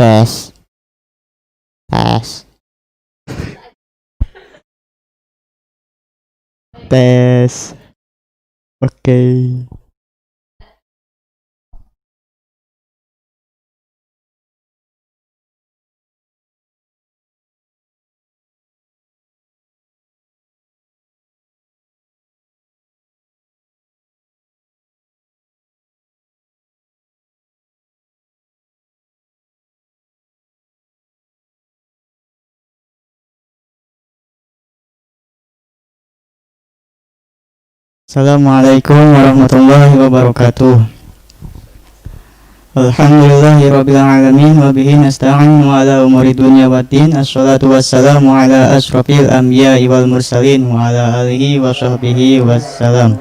Tes. Tes. Tes. Oke. Assalamualaikum warahmatullahi wabarakatuh. Alhamdulillahirabbil alamin wa bihi nasta'inu ala umuri dunya waddin. Assalatu wassalamu ala asyrafil anbiya'i wal mursalin wa ala alihi wa sahbihi wassalam.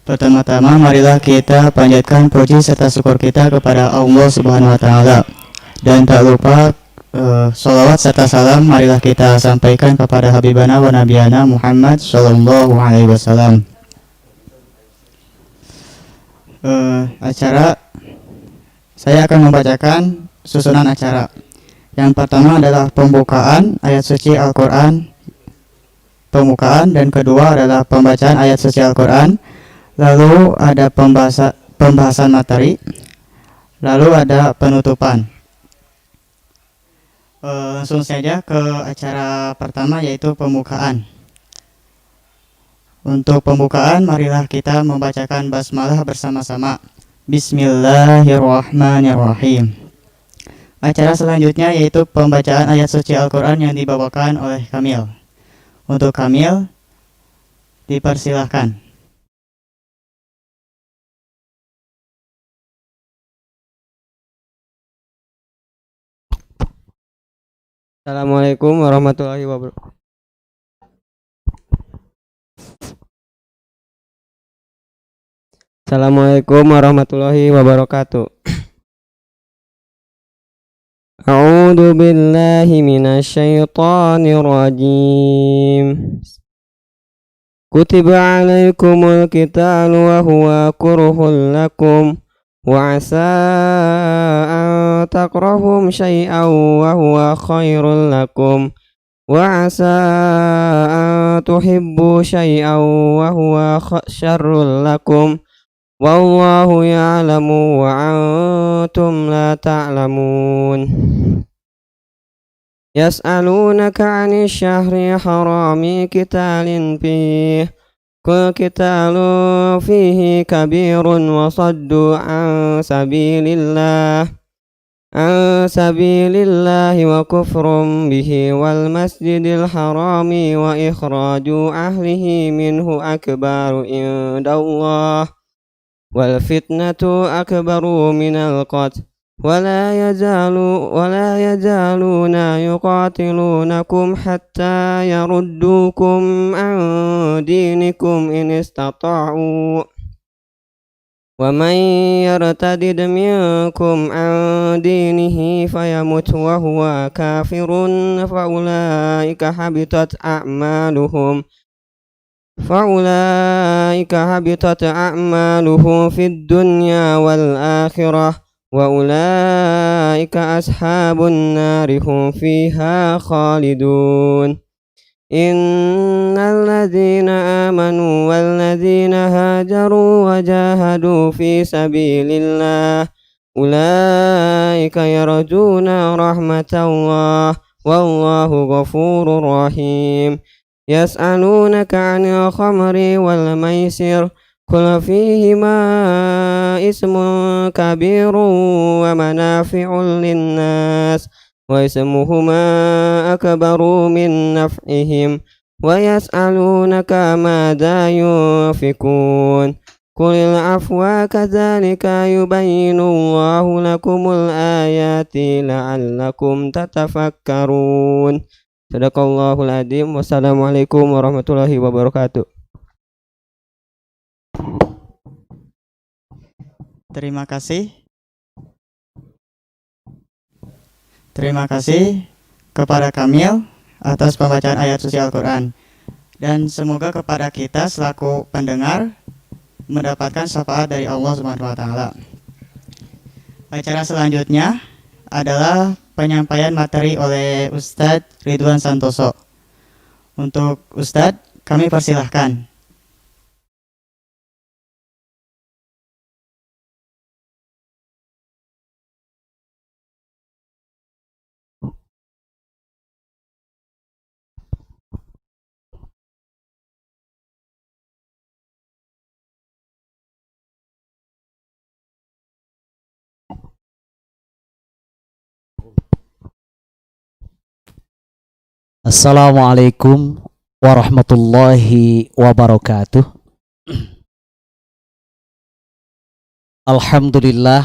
Pertama-tama marilah kita panjatkan puji serta syukur kita kepada Allah Subhanahu wa taala. Dan tak lupa salawat serta salam marilah kita sampaikan kepada Habibana wa Nabiyana Muhammad Sallallahu Alaihi Wasallam. Acara saya akan membacakan susunan acara. Yang pertama adalah pembukaan ayat suci Al-Quran, pembukaan, dan kedua adalah pembacaan ayat suci Al-Quran. Lalu ada pembahasan materi, lalu ada penutupan. Langsung saja ke acara pertama, yaitu pembukaan. Untuk pembukaan, marilah kita membacakan basmalah bersama-sama. Bismillahirrahmanirrahim. Acara selanjutnya yaitu pembacaan ayat suci Al-Quran yang dibawakan oleh Kamil. Untuk Kamil, dipersilahkan. Assalamualaikum warahmatullahi wabarakatuh. Assalamualaikum warahmatullahi wabarakatuh. A'udzu billahi minasyaitonir rajim. Kutiba 'alaikumul qitalu wa huwa kurhul lakum wa 'asa takrahum syai'an wa huwa khairul lakum wa 'asa tuhibbu syai'an wa huwa syarrul lakum wallahu ya'lamu wa antum la ta'lamun. Yas'alunaka 'anil syahri harami qitalin fihi Qul qitalu fihi kabirun wa saddu an sabilillahi wa kufrum bihi wal masjidil harami wa ikhraju ahlihi minhu akbaru indallah wal fitnatu akbaru minal qatl ولا يزالون يقاتلونكم حتى يردوكم عن دينكم إن استطاعوا ومن يرتد منكم عن دينه فيمت وهو كافر فأولئك حبطت أعمالهم في الدنيا والآخرة وأولئك أصحاب النار هم فيها خالدون. إن الذين آمنوا والذين هاجروا وجاهدوا في سبيل الله أولئك يرجون رحمة الله والله غفور رحيم. يسألونك عن الخمر والميسر قل فيهما اسم كبير ومنافع للناس واسمهما أكبر من نفعهم ويسألونك ماذا ينفقون قل العفو كذلك يبين الله لكم الآيات لعلكم تتفكرون. Sadaqallahul adzim. Wassalamualaikum warahmatullahi wabarakatuh. Terima kasih. Terima kasih kepada Kamil atas pembacaan ayat suci Al-Quran. Dan semoga kepada kita selaku pendengar mendapatkan syafaat dari Allah Subhanahu wa taala. Acara selanjutnya adalah penyampaian materi oleh Ustadz Ridwan Santoso. Untuk Ustadz, kami persilahkan. Assalamualaikum warahmatullahi wabarakatuh. Alhamdulillah.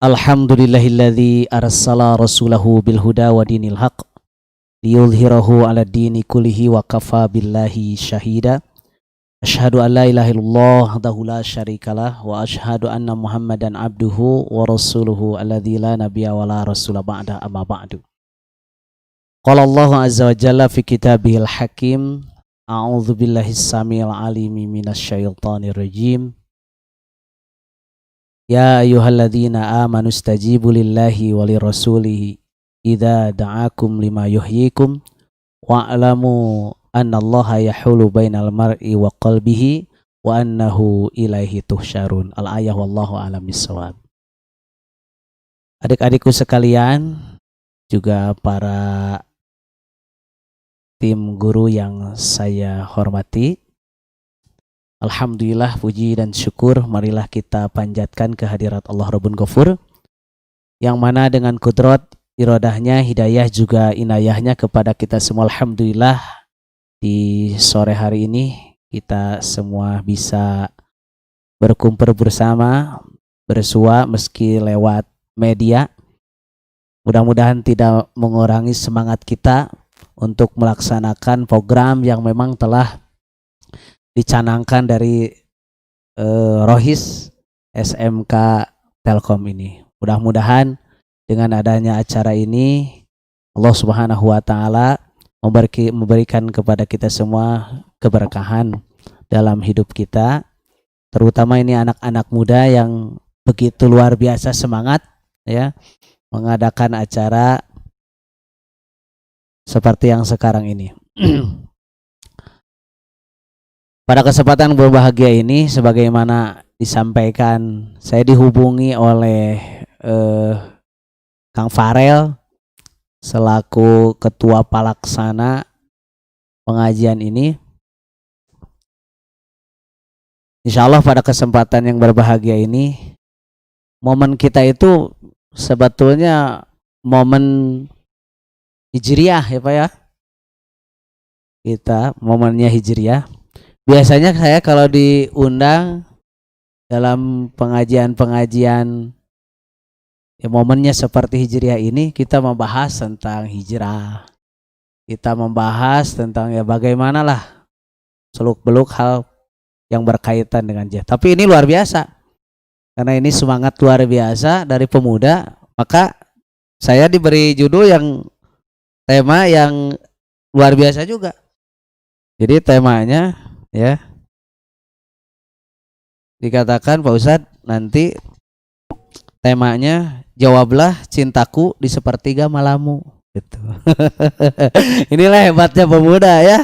Alhamdulillahilladzi arsala rasulahu bil huda wa dinil haq liyudhhirahu 'ala dini kullihi wa kafa billahi syahida. Asyhadu an la ilaha illallah wahdahu la syarikalah wa asyhadu anna Muhammadan abduhu wa rasuluhu alladzi la nabiyya wa la rasula ba'da amma ba'du. Qala Allah azza wa jalla fi kitabihil hakim, a'udzu billahi samil alimi minasyaitonir rajim. Ya ayyuhalladzina amanu stajibu lillahi walirrasulihi idza da'akum lima yuhyikum wa'lamu annallaha yahulu bainal mar'i wa qalbihi wa annahu ilaihi tuhsyarun. Al-ayah wallahu a'lam bissawab. Adik-adikku sekalian, juga para tim guru yang saya hormati, alhamdulillah puji dan syukur marilah kita panjatkan kehadirat Allah Rabbun Ghafur, yang mana dengan kudrat iradahnya, hidayah juga inayahnya kepada kita semua. Alhamdulillah di sore hari ini kita semua bisa berkumpul bersama, bersua meski lewat media. Mudah-mudahan tidak mengurangi semangat kita untuk melaksanakan program yang memang telah dicanangkan dari Rohis SMK Telkom ini. Mudah-mudahan dengan adanya acara ini Allah Subhanahu wa taala memberikan kepada kita semua keberkahan dalam hidup kita, terutama ini anak-anak muda yang begitu luar biasa semangat ya mengadakan acara seperti yang sekarang ini. Pada kesempatan berbahagia ini, sebagaimana disampaikan, saya dihubungi oleh Kang Farel selaku ketua pelaksana pengajian ini. Insya Allah pada kesempatan yang berbahagia ini, momen kita itu sebetulnya momen Hijriah ya Pak ya. Kita momennya Hijriah. Biasanya saya kalau diundang dalam pengajian-pengajian ya momennya seperti Hijriah ini, kita membahas tentang hijrah. Kita membahas tentang ya bagaimana lah seluk-beluk hal yang berkaitan dengan jihad. Tapi ini luar biasa. Karena ini semangat luar biasa dari pemuda, maka saya diberi judul yang tema yang luar biasa juga. Jadi temanya ya dikatakan Pak Ustadz, nanti temanya jawablah cintaku di sepertiga malammu gitu. Inilah hebatnya pemuda ya.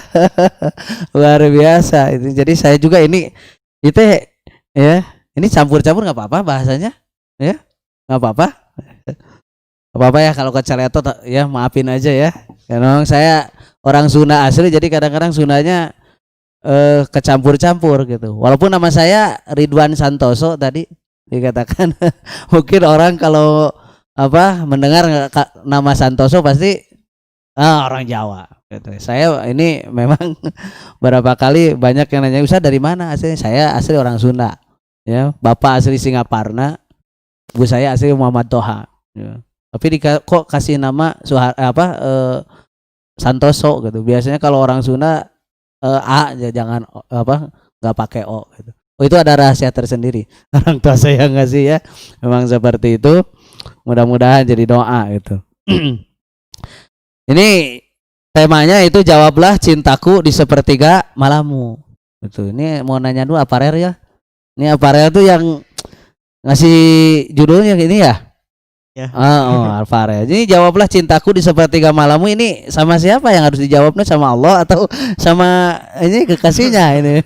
Luar biasa itu. Jadi saya juga ini itu ya, ini campur-campur nggak apa-apa bahasanya ya, nggak apa-apa. Apa-apa ya kalau keceletot ya, maafin aja ya. Karena saya orang Sunda asli, jadi kadang-kadang Sundanya kecampur-campur gitu. Walaupun nama saya Ridwan Santoso tadi dikatakan mungkin orang kalau mendengar nama Santoso pasti orang Jawa gitu. Saya ini memang berapa kali banyak yang nanya, "Ustaz dari mana asli?" Saya asli orang Sunda. Ya, bapak asli Singaparna, ibu saya asli Muhammad Toha. Ya. Tapi kok kasih nama Santoso gitu. Biasanya kalau orang Sunda A jangan nggak pakai O gitu. Oh, itu ada rahasia tersendiri. Orang tua saya ngasih ya. Memang seperti itu. Mudah-mudahan jadi doa gitu. Ini temanya itu jawablah cintaku di sepertiga malammu. Gitu. Ini mau nanya dulu aparel ya. Ini aparel tuh yang ngasih judulnya ini ya. Ya. Alvarez. Jadi jawablah cintaku di sepertiga malammu ini sama siapa yang harus dijawabnya, sama Allah atau sama ini kekasihnya ini.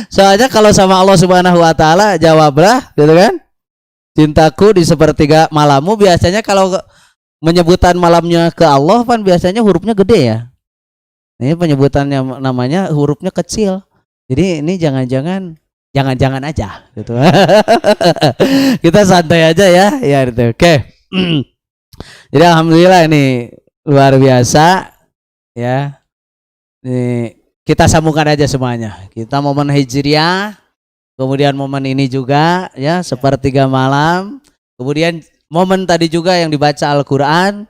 Soalnya kalau sama Allah Subhanahu wa taala jawablah gitu kan. Cintaku di sepertiga malammu, biasanya kalau menyebutan malamnya ke Allah kan biasanya hurufnya gede ya. Ini penyebutannya namanya hurufnya kecil. Jadi ini jangan-jangan aja gitu. Kita santai aja ya gitu. Oke. Jadi alhamdulillah ini luar biasa ya. Ini kita sambungkan aja semuanya. Kita momen Hijriah, kemudian momen ini juga ya sepertiga malam, kemudian momen tadi juga yang dibaca Al-Qur'an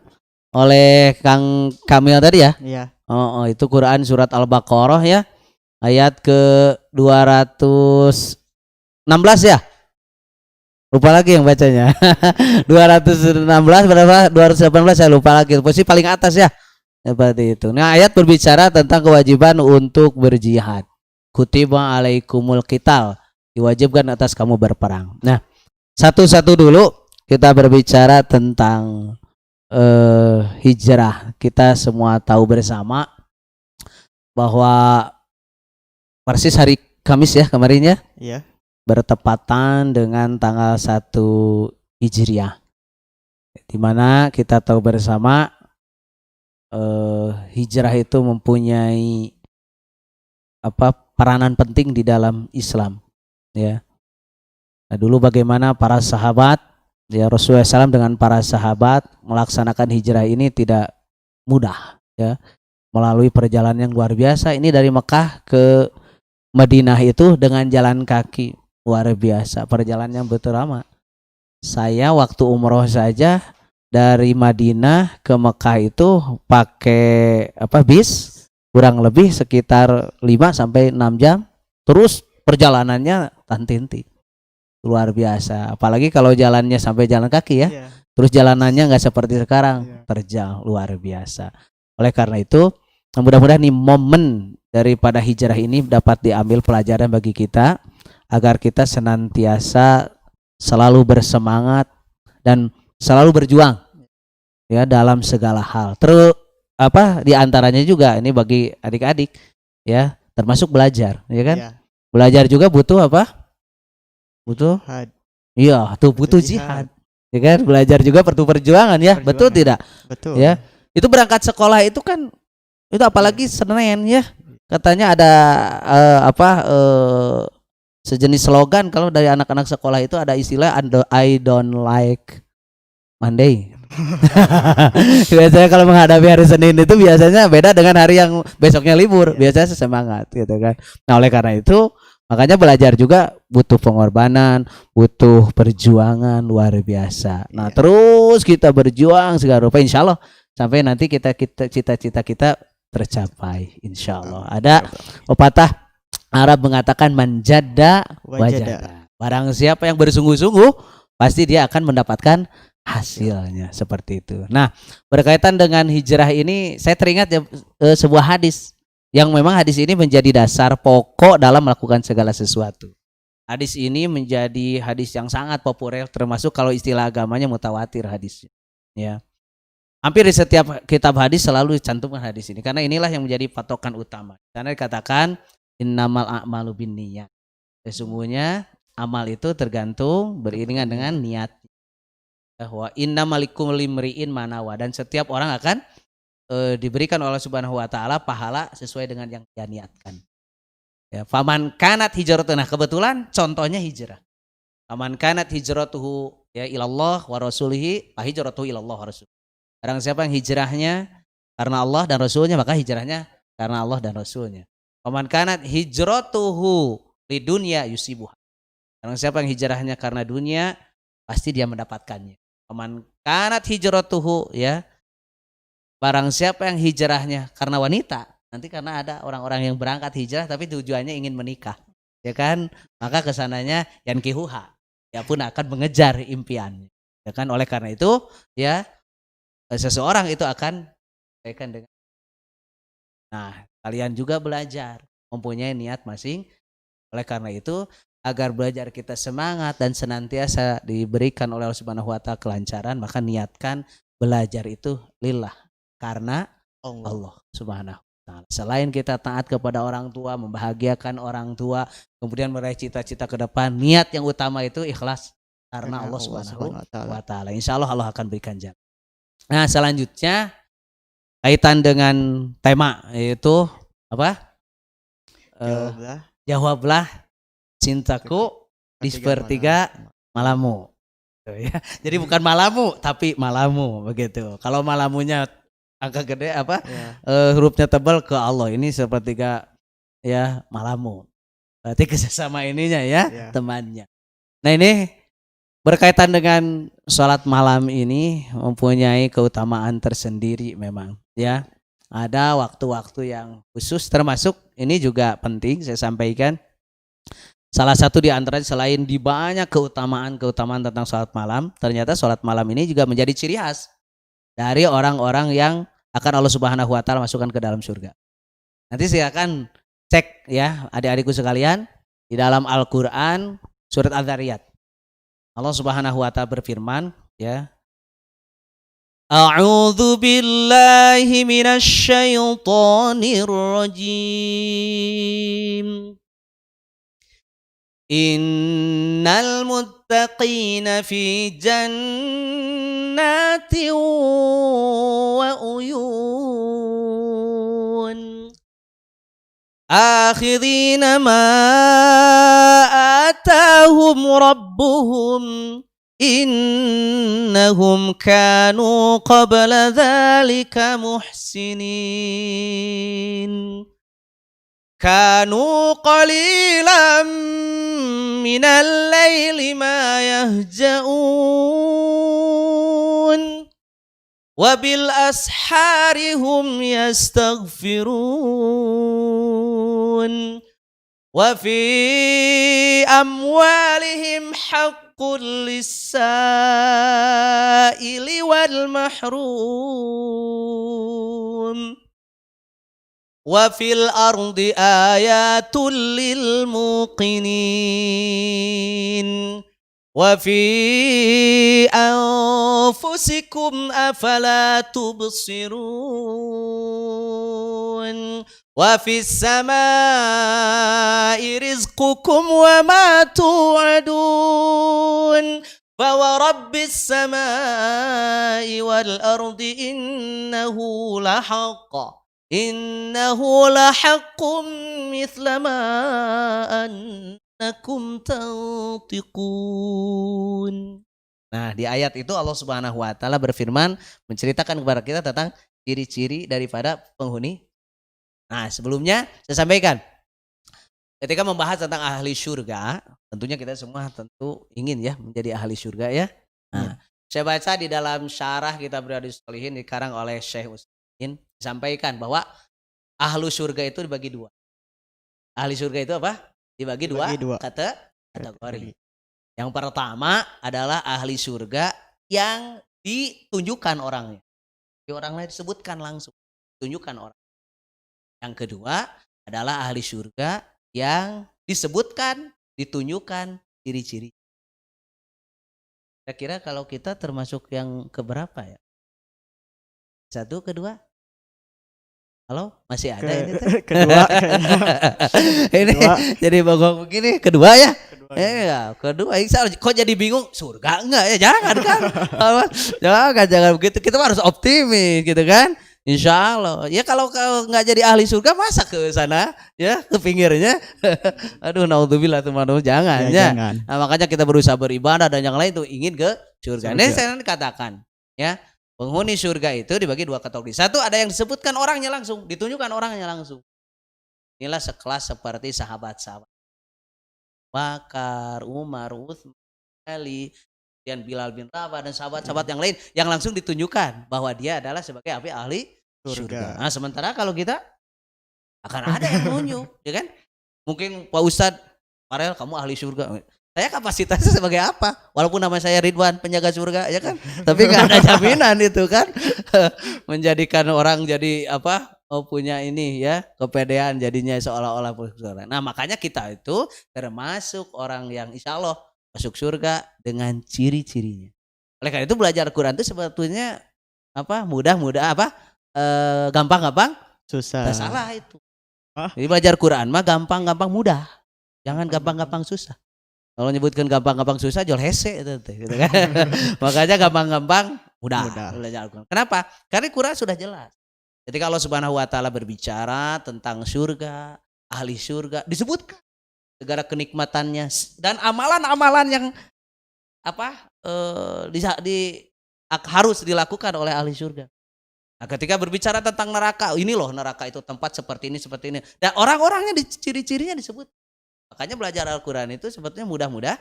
oleh Kang Kamil tadi ya. Iya. Itu Quran surat Al-Baqarah ya. Ayat ke 216 ya. Lupa lagi yang bacanya. 216 berapa? 218 saya lupa lagi. Posisi paling atas ya. Seperti itu. Nah, ayat berbicara tentang kewajiban untuk berjihad. Kutiba alaikumul qital. Diwajibkan atas kamu berperang. Nah, satu-satu dulu kita berbicara tentang hijrah. Kita semua tahu bersama bahwa persis hari Kamis ya kemarin ya. Iya. Bertepatan dengan tanggal 1 Hijriah. Di mana kita tahu bersama hijrah itu mempunyai peranan penting di dalam Islam ya. Nah, dulu bagaimana para sahabat ya, Rasulullah SAW dengan para sahabat melaksanakan hijrah ini tidak mudah ya, melalui perjalanan yang luar biasa. Ini dari Mekah ke Madinah itu dengan jalan kaki, luar biasa, perjalanan yang betul lama. Saya waktu umroh saja dari Madinah ke Mekah itu pakai bis kurang lebih sekitar 5 sampai 6 jam. Terus perjalanannya tantinti. Luar biasa. Apalagi kalau jalannya sampai jalan kaki ya. Iya. Terus jalanannya nggak seperti sekarang, Iya. terjal, luar biasa. Oleh karena itu, mudah-mudahan nih momen daripada hijrah ini dapat diambil pelajaran bagi kita agar kita senantiasa selalu bersemangat dan selalu berjuang ya dalam segala hal. Terus di antaranya juga ini bagi adik-adik ya, termasuk belajar, ya kan? Iya. Belajar juga butuh apa? Butuh Jihad. iya, tuh butuh jihad. Ya kan? Belajar juga perlu perjuangan ya. Betul tidak? Betul. Ya. Itu berangkat sekolah itu kan itu apalagi Senin ya. Katanya ada sejenis slogan kalau dari anak-anak sekolah itu ada istilah I don't like Monday. Biasanya kalau menghadapi hari Senin itu biasanya beda dengan hari yang besoknya libur. Biasanya semangat gitu kan. Nah, oleh karena itu makanya belajar juga butuh pengorbanan, butuh perjuangan luar biasa. Nah, terus kita berjuang segala rupa, insya Allah sampai nanti cita-cita kita tercapai, insya Allah. Ada pepatah Arab mengatakan manjada wajada. Barang siapa yang bersungguh-sungguh pasti dia akan mendapatkan hasilnya, seperti itu. Nah, berkaitan dengan hijrah ini saya teringat sebuah hadis yang memang hadis ini menjadi dasar pokok dalam melakukan segala sesuatu. Hadis ini menjadi hadis yang sangat populer, termasuk kalau istilah agamanya mutawatir hadisnya. Ya. Hampir di setiap kitab hadis selalu dicantumkan hadis ini karena inilah yang menjadi patokan utama. Karena dikatakan innamal a'malu binniyat. Sesungguhnya amal itu tergantung beriringan dengan niat. Bahwa innamalikum limriin manawa, dan setiap orang akan diberikan oleh Subhanahu wa taala pahala sesuai dengan yang dia niatkan. Ya, faman kanat hijratuhu. Nah, kebetulan contohnya hijrah. Faman kanat hijratuhu ya ilallah wa rasulihi fa hijratuhu ilallah wa rasul. Barang siapa yang hijrahnya karena Allah dan Rasulnya, maka hijrahnya karena Allah dan Rasulnya. Faman kanat hijratuhu lidunya yusibuha. Barang siapa yang hijrahnya karena dunia, pasti dia mendapatkannya. Faman kanat hijratuhu ya. Barang siapa yang hijrahnya karena wanita, nanti karena ada orang-orang yang berangkat hijrah tapi tujuannya ingin menikah, ya kan? Maka kesananya yankihuha, ya pun akan mengejar impiannya, ya kan? Oleh karena itu, ya seseorang itu akan kaitan dengan. Nah, kalian juga belajar, mempunyai niat masing. Oleh karena itu, agar belajar kita semangat dan senantiasa diberikan oleh Allah Subhanahu wa taala kelancaran, maka niatkan belajar itu lillah karena Allah Subhanahu wa taala. Selain kita taat kepada orang tua, membahagiakan orang tua, kemudian meraih cita-cita ke depan, niat yang utama itu ikhlas karena Allah Subhanahu wa taala. Insyaallah Allah akan berikan jalan. Nah, selanjutnya kaitan dengan tema yaitu apa? Jawablah cintaku di sepertiga malammu. Jadi bukan malamu tapi malamu begitu. Kalau malamunya angka gede apa? Hurufnya tebal ke Allah, ini sepertiga ya malamu. Berarti kesesama ininya ya temannya. Nah, ini berkaitan dengan sholat malam ini mempunyai keutamaan tersendiri memang ya. Ada waktu-waktu yang khusus, termasuk ini juga penting saya sampaikan. Salah satu di antaranya selain di banyak keutamaan tentang sholat malam, ternyata sholat malam ini juga menjadi ciri khas dari orang-orang yang akan Allah Subhanahu wa taala masukkan ke dalam surga. Nanti silakan cek ya adik-adikku sekalian di dalam Al-Qur'an surat Adz-Dzariyat. Allah Subhanahu wa taala berfirman ya. A'udzu billahi minasy syaithanir rajim. Innal muttaqina fi jannatin wa uyun akhidhina ma atahum rabbuhum innahum kanu qabla dhalika muhsinin kanu qalilan minal laili ma yahja'un wa bil ashari hum yastaghfirun wa fi amwalihim haqqul lis-sa'ili wal mahrum wa fil ardi ayatul lil muqinin wa fi anfusikum afala tubsirun wa fis samai rizqukum wa ma tu'adun fa wa rabbis samai wal ardi innahu lahaqq innahu lahaqqum mithla ma annakum tantiqun. Nah, di ayat itu Allah Subhanahu wa taala berfirman menceritakan kepada kita tentang ciri-ciri daripada penghuni. Nah, sebelumnya saya sampaikan ketika membahas tentang ahli surga, tentunya kita semua tentu ingin ya menjadi ahli surga ya. Nah, saya baca di dalam syarah Kitab Riyadhus Shalihin dikarang oleh Syekh Utsaimin disampaikan bahwa ahlu surga itu dibagi dua. Ahli surga itu apa? Dibagi dua kategori. Yang pertama adalah ahli surga yang ditunjukkan orangnya. Di orang lain disebutkan langsung, tunjukkan orang. Yang kedua adalah ahli surga yang disebutkan, ditunjukkan ciri-ciri. Kira-kira kalau kita termasuk yang keberapa ya? Satu, kedua? Halo, masih ada ini tuh? Kedua. Ini kedua. Jadi bengong begini, kedua ya? Kedua. Kok jadi bingung? Surga enggak ya? Jangan kan? jangan begitu. Kita harus optimis gitu kan? Insya Allah. Ya kalau nggak jadi ahli surga masa ke sana ya ke pinggirnya. Aduh, naudzubillah teman-teman, jangan ya. Jangan. Nah, makanya kita berusaha beribadah dan yang lain tuh ingin ke surga. Ini saya katakan ya. Penghuni surga itu dibagi dua kategori. Satu ada yang disebutkan orangnya langsung, ditunjukkan orangnya langsung. Inilah sekelas seperti sahabat-sahabat Bakar, Umar, Utsman, Ali, dan Bilal bin Rabah dan sahabat-sahabat yang lain yang langsung ditunjukkan bahwa dia adalah sebagai ahli surga. Nah, sementara kalau kita akan ada yang menunjuk, ya kan? Mungkin Pak Ustadz, Farel kamu ahli surga. Saya kapasitasnya sebagai apa? Walaupun nama saya Ridwan, penjaga surga, ya kan? Tapi nggak ada jaminan itu kan, menjadikan orang jadi apa? punya ini ya, kepedean jadinya seolah-olah masuk surga. Nah, makanya kita itu termasuk orang yang insya Allah masuk surga dengan ciri-cirinya. Oleh karena itu belajar Quran itu sebetulnya mudah-mudah gampang-gampang Susah. tidak salah itu. Hah? Jadi belajar Quran mah gampang-gampang mudah. Jangan gampang-gampang susah. Kalau nyebutkan gampang-gampang susah jual hese gitu kan. Makanya gampang-gampang mudah. Belajar Al-Quran. Kenapa? Karena Quran sudah jelas. Jadi kalau Subhanahu wa taala berbicara tentang surga, ahli surga disebutkan segala kenikmatannya dan amalan-amalan yang harus dilakukan oleh ahli surga. Nah, ketika berbicara tentang neraka, ini loh neraka itu tempat seperti ini. Dan orang-orangnya ciri-cirinya disebut. Makanya belajar Al-Quran itu sebetulnya mudah-mudah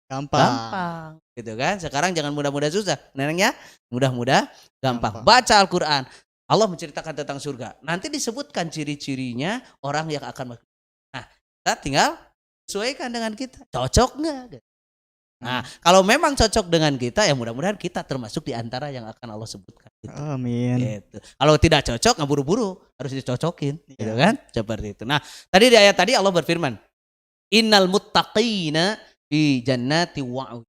gampang gitu kan. Sekarang jangan mudah-mudah susah. Neneknya mudah-mudah gampang. Baca Al-Quran. Allah menceritakan tentang surga. Nanti disebutkan ciri-cirinya orang yang akan masuk. Nah, kita tinggal sesuaikan dengan kita. Cocok nggak? Nah, kalau memang cocok dengan kita, ya mudah-mudahan kita termasuk di antara yang akan Allah sebutkan. Gitu. Amin. Gitu. Kalau tidak cocok, nggak buru-buru, harus dicocokin, gitu kan? Seperti itu. Nah, tadi di ayat tadi Allah berfirman, Innal muttaqina fi jannati wa'ud.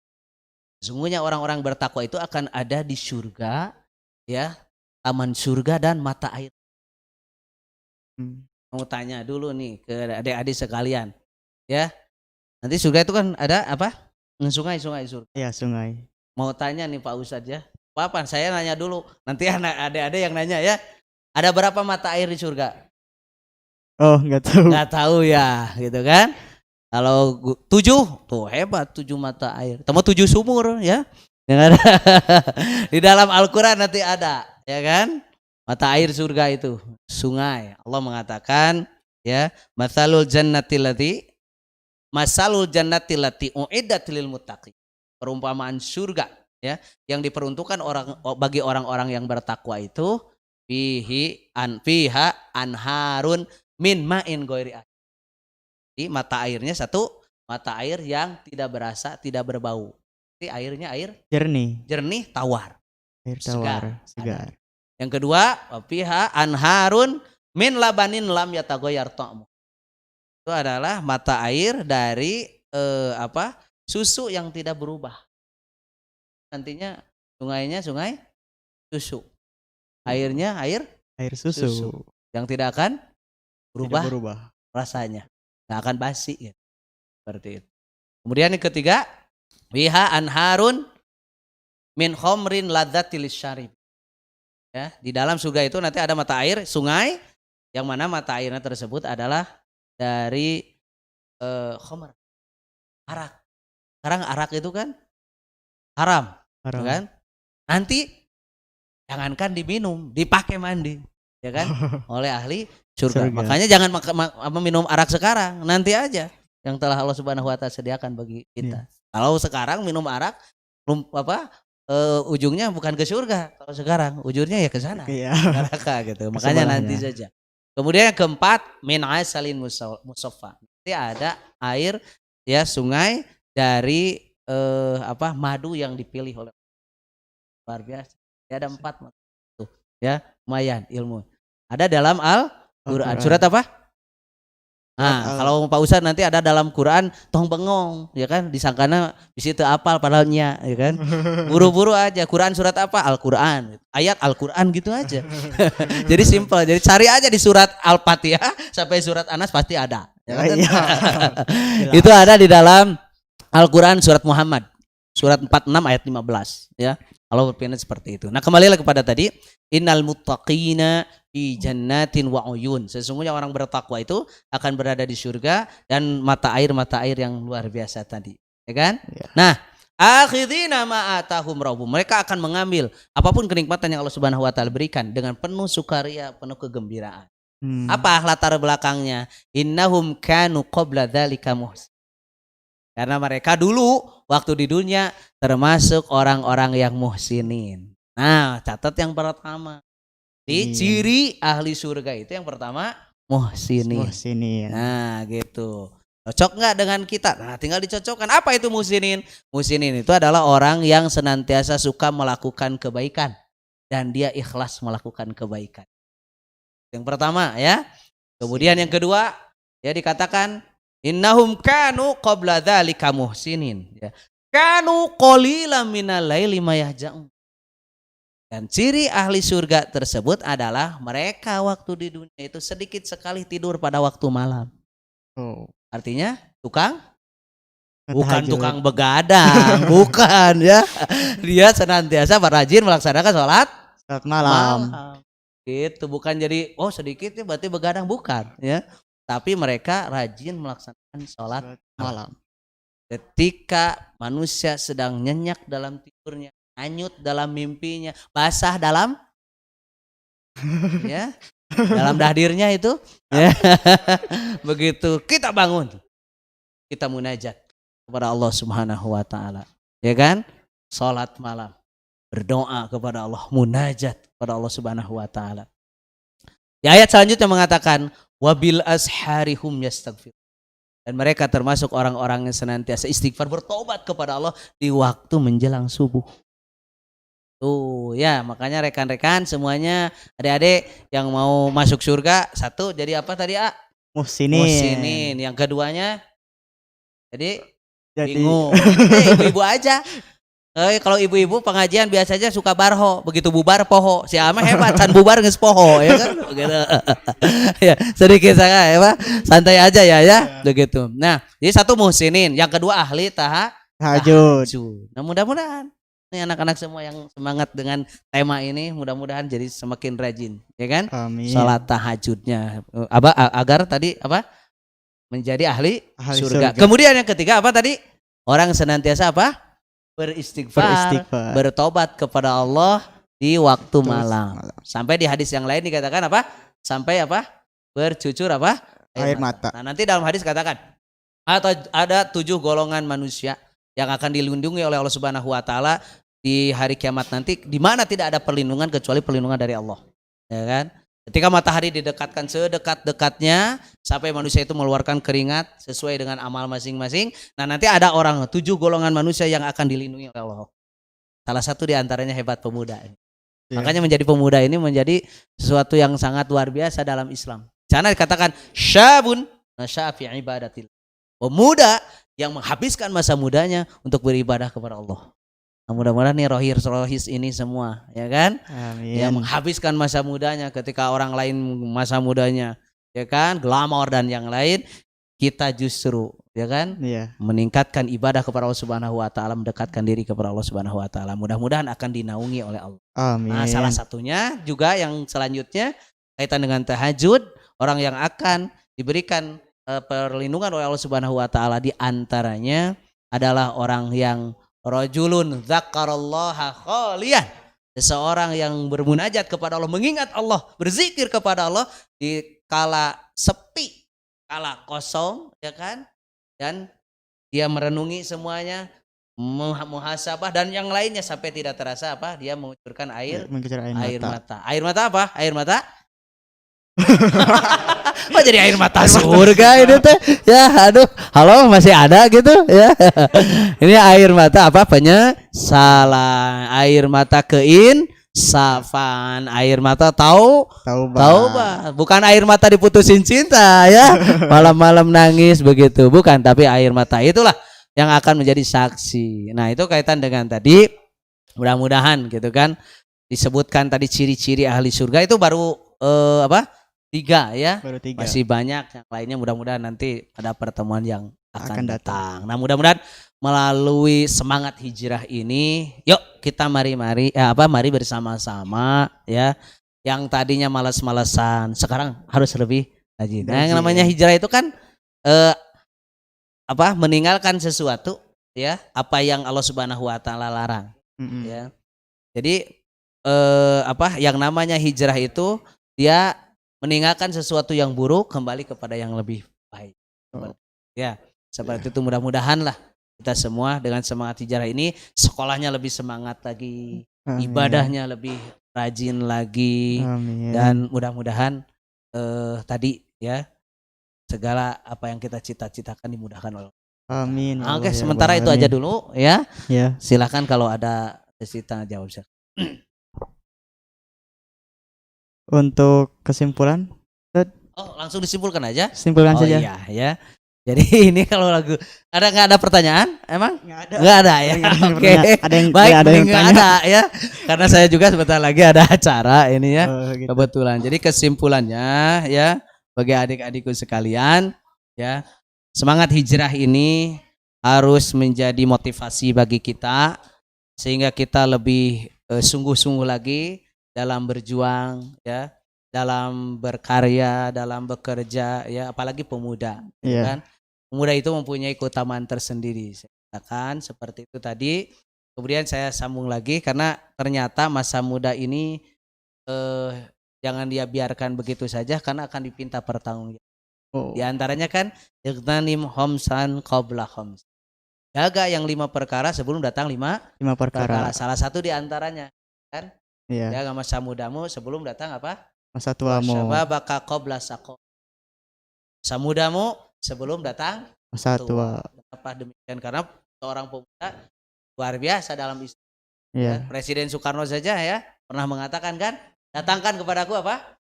Sesungguhnya orang-orang bertakwa itu akan ada di surga, ya, taman surga dan mata air. Mau tanya dulu nih ke adik-adik sekalian, ya. Nanti surga itu kan ada apa? Sungai surga. Iya, sungai. Mau tanya nih Pak Ustadz ya. Apa? Saya nanya dulu. Nanti adik-adik yang nanya ya. Ada berapa mata air di surga? Oh, nggak tahu. Nggak tahu ya, gitu kan? Kalau 7, tuh hebat 7 mata air. Temu 7 sumur ya. Yang ada di dalam Al-Quran nanti ada, ya kan? Mata air surga itu, sungai. Allah mengatakan, ya, masalul jannati lati uiddat lil muttaqin. Perumpamaan surga, ya, yang diperuntukkan bagi orang-orang yang bertakwa itu fiha anharun min ma'in ghairi. Jadi mata airnya satu mata air yang tidak berasa, tidak berbau. Jadi airnya air jernih, tawar. Air tawar, segar. Yang kedua, fiha anharun min labanin lam yataghayyar ta'mu. Itu adalah mata air dari susu yang tidak berubah. Nantinya sungainya sungai susu. Airnya air susu yang tidak akan berubah rasanya. Nggak akan basi ya. Seperti itu. Kemudian yang ketiga, wiha anharun min khomrin ladzatil syarib. Ya, di dalam surga itu nanti ada mata air sungai yang mana mata airnya tersebut adalah dari khomer, arak. Sekarang arak itu kan haram. Kan? Nanti jangankan diminum, dipakai mandi, ya kan? Oleh ahli surga. Makanya jangan minum arak sekarang, nanti aja yang telah Allah Subhanahu wa taala sediakan bagi kita. Kalau sekarang minum arak ujungnya bukan ke surga. Kalau sekarang ujungnya ya ke sana, neraka gitu. Makanya nanti saja. Kemudian yang keempat, min asalin musaffa. Nanti ada air, ya, sungai dari madu yang dipilih oleh luar biasa. Ya, ada 4 tuh, ya, lumayan ilmu. Ada dalam Al-Quran. Surat apa? Nah, kalau Pak Ustadz nanti ada dalam Quran tong bengong, ya kan? Disangkana bisi teu apal padahalnya, ya kan? Buru-buru aja. Quran surat apa? Al-Quran. Ayat Al-Quran gitu aja. Jadi simpel. Jadi cari aja di surat Al-Fatihah sampai surat Anas pasti ada. Ya kan? Itu ada di dalam Al-Quran surat Muhammad. Surat 46 ayat 15, ya. Allah berfirman seperti itu. Nah, kembali lagi kepada tadi, innal muttaqina fi jannatin wa uyun. Sesungguhnya orang bertakwa itu akan berada di surga dan mata air yang luar biasa tadi, ya kan? Ya. Nah, akhidina ma atahum rabbuhum. Mereka akan mengambil apapun kenikmatan yang Allah Subhanahu wa taala berikan dengan penuh sukaria, penuh kegembiraan. Apa latar belakangnya? Innahum kanu qabla dzalika muhsin. Karena mereka dulu waktu di dunia termasuk orang-orang yang muhsinin. Nah, catat yang pertama. Di ciri ahli surga itu yang pertama muhsinin. Nah, gitu. Cocok nggak dengan kita? Nah, tinggal dicocokkan. Apa itu muhsinin? Muhsinin itu adalah orang yang senantiasa suka melakukan kebaikan dan dia ikhlas melakukan kebaikan. Yang pertama ya. Kemudian yang kedua ya dikatakan innahum kanu qabla dzalika muhsinin ya. Kanu qalilan minal laili ma yahja'un. Dan ciri ahli surga tersebut adalah mereka waktu di dunia itu sedikit sekali tidur pada waktu malam. Oh. Artinya bukan Tahajud. tukang begadang, bukan ya. Dia senantiasa rajin melaksanakan sholat Salat malam. Gitu, bukan jadi sedikit ya berarti begadang, bukan ya. Tapi mereka rajin melaksanakan sholat malam. Ketika manusia sedang nyenyak dalam tidurnya, hanyut dalam mimpinya, basah dalam ya, dalam dahdirnya itu ya. Begitu kita bangun, kita munajat kepada Allah Subhanahu wa taala. Ya kan? Salat malam, berdoa kepada Allah, munajat kepada Allah Subhanahu wa taala. Di ayat selanjutnya mengatakan wabil asharihum yastaghfir. Dan mereka termasuk orang-orang yang senantiasa istighfar, bertobat kepada Allah di waktu menjelang subuh. Tuh ya, makanya rekan-rekan semuanya, adik-adik yang mau masuk surga, satu jadi apa tadi Muhsinin. Yang keduanya jadi bingung. Ibu-ibu aja. Kalau ibu-ibu pengajian biasanya suka barho, begitu bubar poho. Si Ama hebat, can bubar geus poho ya kan. Begitu. Ya, sedikit saja ya Pak. Santai aja ya. Begitu. Nah, jadi satu muhsinin, yang kedua ahli tahajud. Nah, mudah-mudahan nih anak-anak semua yang semangat dengan tema ini mudah-mudahan jadi semakin rajin, ya kan? Amin. Salat tahajudnya. Agar tadi menjadi ahli surga. Kemudian yang ketiga apa tadi? Orang senantiasa beristighfar, bertobat kepada Allah di waktu malam. Sampai di hadis yang lain dikatakan sampai bercucur air mata. Nah, nanti dalam hadis katakan atau ada 7 golongan manusia yang akan dilindungi oleh Allah Subhanahu wa taala di hari kiamat nanti, di mana tidak ada perlindungan kecuali perlindungan dari Allah. Ya kan? Ketika matahari didekatkan sedekat-dekatnya sampai manusia itu mengeluarkan keringat sesuai dengan amal masing-masing. Nah, nanti ada 7 golongan manusia yang akan dilindungi oleh Allah. Salah satu di antaranya hebat pemuda. Makanya menjadi pemuda ini menjadi sesuatu yang sangat luar biasa dalam Islam. Sana dikatakan syabun nasya'a fi ibadatil. Pemuda yang menghabiskan masa mudanya untuk beribadah kepada Allah. Nah, mudah-mudahan nih rohis ini semua, ya kan? Amin. Yang menghabiskan masa mudanya ketika orang lain masa mudanya, ya kan, glamor dan yang lain, kita justru, ya kan, meningkatkan ibadah kepada Allah Subhanahu wa taala, mendekatkan diri kepada Allah Subhanahu wa taala. Mudah-mudahan akan dinaungi oleh Allah. Amin. Nah, salah satunya juga yang selanjutnya kaitan dengan tahajud, orang yang akan diberikan perlindungan oleh Allah Subhanahu wa taala di antaranya adalah orang yang rajulun dzakarallaha khaliyan, seseorang yang bermunajat kepada Allah, mengingat Allah, berzikir kepada Allah di kala sepi, kala kosong, ya kan? Dan dia merenungi semuanya, muhasabah dan yang lainnya sampai tidak terasa dia mengucurkan air mata. Air mata apa? Air mata? Oh, jadi air mata surga ini teh. Ya, aduh. Halo, masih ada gitu ya. Ini air mata penyesalan, air mata keinsafan, air mata taubah. Bukan air mata diputusin cinta ya. Malam-malam nangis begitu, bukan, tapi air mata itulah yang akan menjadi saksi. Nah, itu kaitan dengan tadi, mudah-mudahan gitu kan. Disebutkan tadi ciri-ciri ahli surga itu baru 3 ya. Baru 3. Masih banyak yang lainnya, mudah-mudahan nanti pada pertemuan yang akan datang. Nah, mudah-mudahan melalui semangat hijrah ini, yuk kita mari bersama-sama ya. Yang tadinya malas-malesan sekarang harus lebih rajin. Nah, yang namanya hijrah itu kan meninggalkan sesuatu ya, apa yang Allah Subhanahu wa taala larang. Ya. Jadi yang namanya hijrah itu dia meninggalkan sesuatu yang buruk kembali kepada yang lebih baik. Ya, seperti itu. Mudah-mudahan lah kita semua dengan semangat hijrah ini sekolahnya lebih semangat lagi, ibadahnya lebih rajin lagi. Amin. Dan mudah-mudahan tadi ya segala apa yang kita cita-citakan dimudahkan oleh Allah. Amin. Oke, sementara itu aja dulu ya. Silakan kalau ada sesi tanya jawab. Untuk kesimpulan, Oh, langsung disimpulkan aja. simpulkan Oh saja. iya ya. Jadi ini kalau lagu nggak ada pertanyaan? Emang? Nggak ada. Nggak ada ya. Nggak ada Oke. Ada yang Baik, ada yang mending nggak tanya. ada ya. Karena saya juga sebentar lagi ada acara ini ya. Oh, gitu. Kebetulan. Jadi kesimpulannya ya bagi adik-adikku sekalian ya, semangat hijrah ini harus menjadi motivasi bagi kita sehingga kita lebih sungguh-sungguh lagi dalam berjuang ya, dalam berkarya, dalam bekerja ya, apalagi pemuda. Iya. Kan? Pemuda itu mempunyai keutamaan tersendiri. Saya katakan seperti itu tadi. Kemudian saya sambung lagi karena ternyata masa muda ini jangan dia biarkan begitu saja karena akan dipinta pertanggungjawaban. Oh. Di antaranya kan ightanim khamsan qabla khams. Jaga yang 5 perkara sebelum datang 5 5 perkara. Salah satu di antaranya kan Iya. jaga masa mudamu sebelum datang apa? Masa tuamu. Syababaka qabla saqam. Masa mudamu sebelum datang Masa tua. tua. Kenapa demikian? Karena seorang pemuda luar biasa dalam Islam. Iya. Presiden Soekarno saja ya pernah mengatakan kan, datangkan kepadaku apa?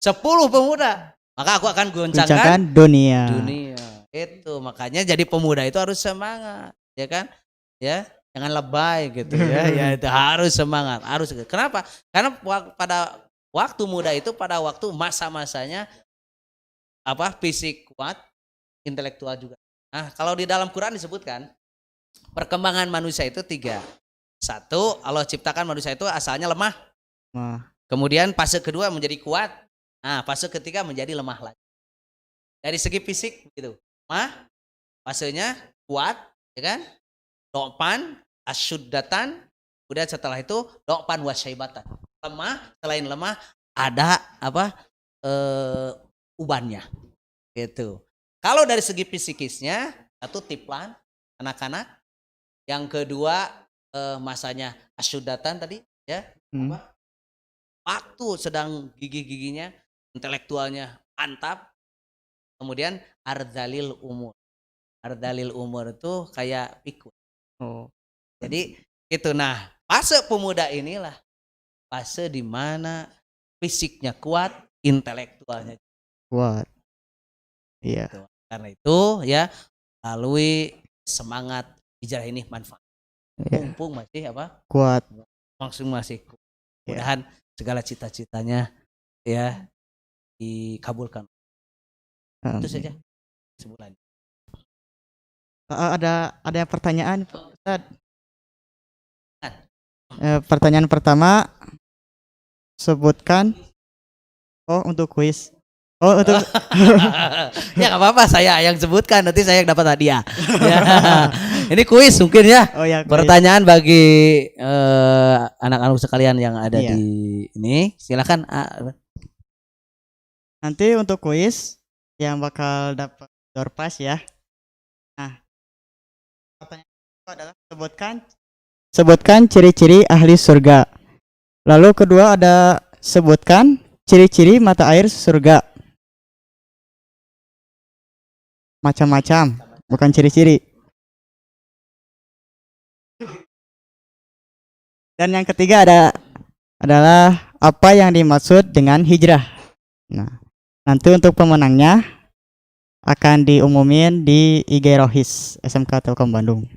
10 pemuda, maka aku akan goncangkan Goncangkan dunia. dunia. Itu makanya jadi pemuda itu harus semangat, ya kan? Ya, jangan lebay gitu ya. Ya itu harus semangat, harus. Kenapa? Karena pada waktu muda itu pada waktu masa-masanya apa? Fisik kuat, intelektual juga. Nah, kalau di dalam Quran disebutkan perkembangan manusia itu 3. 1, Allah ciptakan manusia itu asalnya lemah. Wah. Kemudian fase kedua menjadi kuat. Nah, fase ketiga menjadi lemah lagi. Dari segi fisik gitu. Lemah, fasenya kuat, ya kan? Do'pan, asyuddatan, kemudian setelah itu do'pan wasyaibatan. Lemah, selain lemah ada apa? Ubannya. Gitu. Kalau dari segi fisikisnya, satu tiplan, anak-anak. Yang kedua masanya asyuddatan tadi, ya. Waktu sedang gigi-giginya, intelektualnya mantap. Kemudian ardalil umur. Ardalil umur itu kayak pikun. Oh. Jadi itu. Nah, fase pemuda inilah fase di mana fisiknya kuat, intelektualnya Kuat. Iya. gitu. Karena itu ya lalui semangat hijrah ini manfaat. Iya. Mumpung masih apa? Kuat. Langsung masih. Mudah-mudahan segala cita-citanya ya dikabulkan. Itu saja sebulan. Ada yang pertanyaan, Ustaz? Pertanyaan pertama, sebutkan. Oh, untuk kuis. Oh, untuk Ya nggak apa-apa, saya yang sebutkan, nanti saya yang dapat hadiah. Ya. Ini kuis mungkin ya. Oh ya, kuis. Pertanyaan bagi anak-anak sekalian yang ada Iya. di ini, silakan. Nanti untuk kuis yang bakal dapat door prize ya. Nah, pertanyaan itu adalah sebutkan ciri-ciri ahli surga. Lalu kedua ada sebutkan ciri-ciri mata air surga. Macam-macam, bukan ciri-ciri. Dan yang ketiga adalah apa yang dimaksud dengan hijrah. Nah, nanti untuk pemenangnya akan diumumin di IG Rohis SMK Telkom Bandung.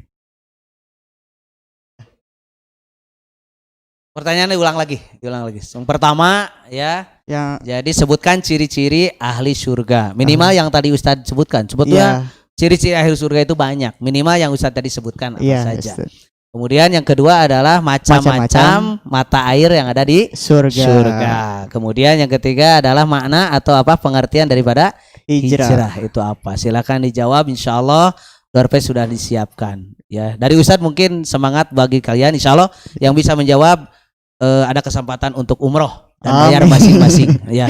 Pertanyaan diulang lagi. Yang pertama ya, Yang jadi sebutkan ciri-ciri ahli surga. Minimal yang tadi Ustadz sebutkan. Sebetulnya ciri-ciri ahli surga itu banyak. Minimal yang Ustadz tadi sebutkan apa saja. Kemudian yang kedua adalah macam-macam mata air yang ada di surga. Kemudian yang ketiga adalah makna atau apa pengertian daripada hijrah itu apa? Silakan dijawab, insyaallah door prize sudah disiapkan. Ya, dari Ustadz mungkin semangat bagi kalian, insyaallah yang bisa menjawab ada kesempatan untuk umroh dan bayar masing-masing. Ya,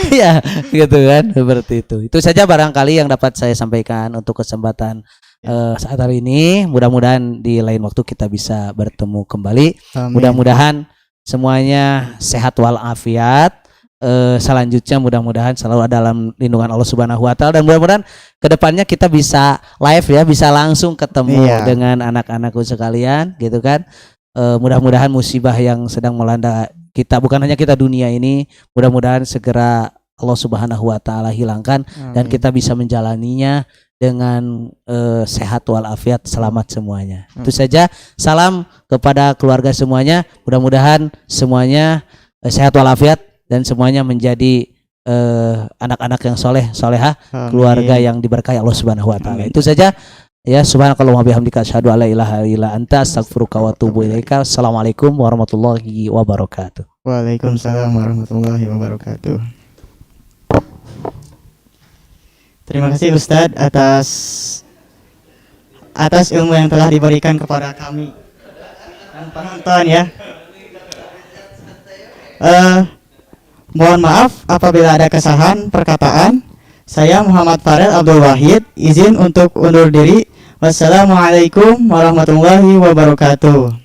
ya, gitu kan, seperti itu. Itu saja barangkali yang dapat saya sampaikan untuk kesempatan saat hari ini. Mudah-mudahan di lain waktu kita bisa bertemu kembali. Amin. Mudah-mudahan semuanya sehat walafiat. Selanjutnya mudah-mudahan selalu dalam lindungan Allah Subhanahu wa taala, dan mudah-mudahan kedepannya kita bisa live ya, bisa langsung ketemu dengan anak-anakku sekalian gitu kan. Mudah-mudahan musibah yang sedang melanda kita, bukan hanya kita dunia ini, mudah-mudahan segera Allah Subhanahu wa taala hilangkan dan kita bisa menjalaninya dengan sehat walafiat, selamat semuanya. Itu saja. Salam kepada keluarga semuanya. Mudah-mudahan semuanya sehat walafiat dan semuanya menjadi anak-anak yang soleh, solehah, keluarga yang diberkahi Allah Subhanahu wa taala. Itu saja. Ya, subhanakallahumma bihamdika asyhadu an la ilaha illa anta astaghfiruka wa atubu ilaika. Assalamualaikum warahmatullahi wabarakatuh. Waalaikumsalam warahmatullahi wabarakatuh. Terima kasih Ustadz atas ilmu yang telah diberikan kepada kami dan penonton ya. Mohon maaf apabila ada kesalahan perkataan. Saya Muhammad Farel Abdul Wahid izin untuk undur diri. Wassalamualaikum warahmatullahi wabarakatuh.